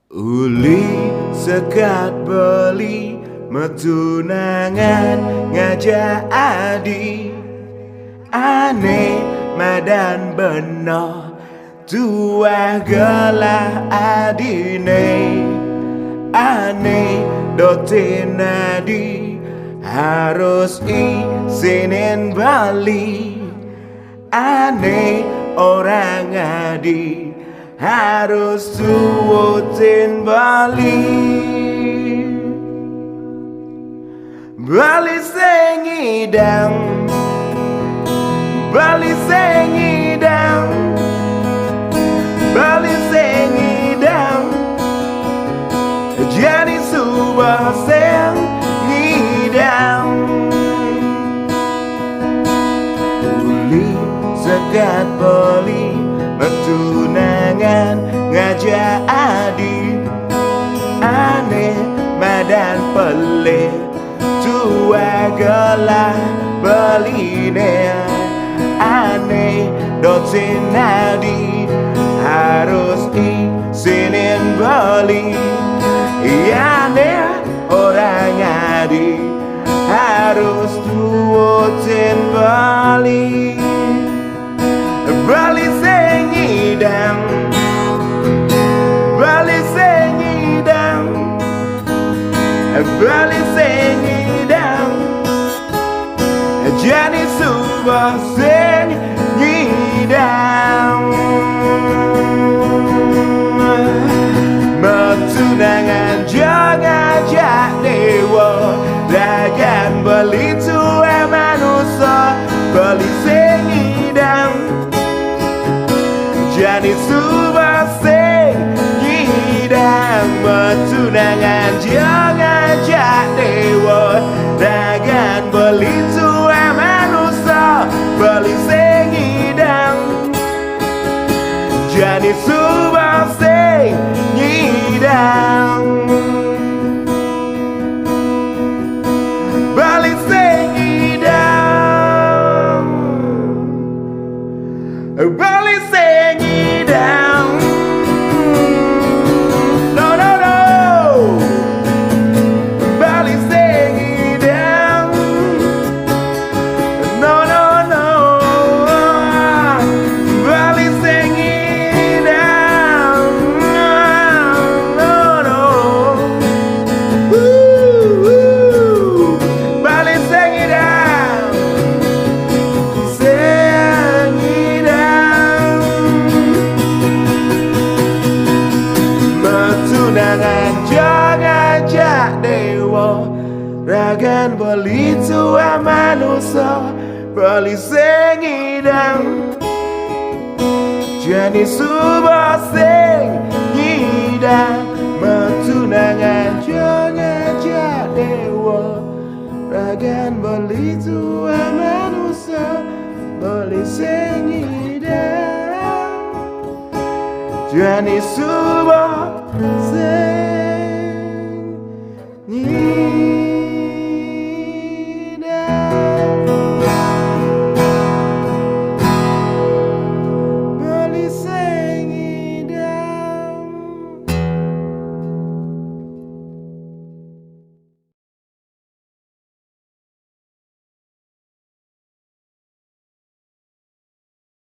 Uli sekat beli metunangan ngajak adi aneh madan beno tua gelah adine aneh doten adi harus isinin Bali aneh orang adi harus tuotin Bali Bali sing idam Bali sing idam Bali sing idam jadi subah sing idam Uli sekat beli metunangan ngajak adi aneh madan pelik tua gelah beline aneh dotin adi harus isinin Bali aneh orang adi harus tuotin Bali Bali sing idam Bali sing idam Bali sing idam jadi subah sing idam metunangan jangan jak dewa dagan beli tua manusia Bali sing idam jadi subah sing idam metunangan jangan jak dewa dagan beli tua manusia Bali sing idam jadi subah sing idam Bali sing idam Bali sing idam no no no Bali sing idam no no no Bali sing idam no no woo Bali sing idam sing idam metunangan jangan jak dewa ragan beli tua manusia Bali sing idam jadi subah sing idam metunangan jangan jak dewa ragan beli tua manusia Bali sing idam jadi subah sing idam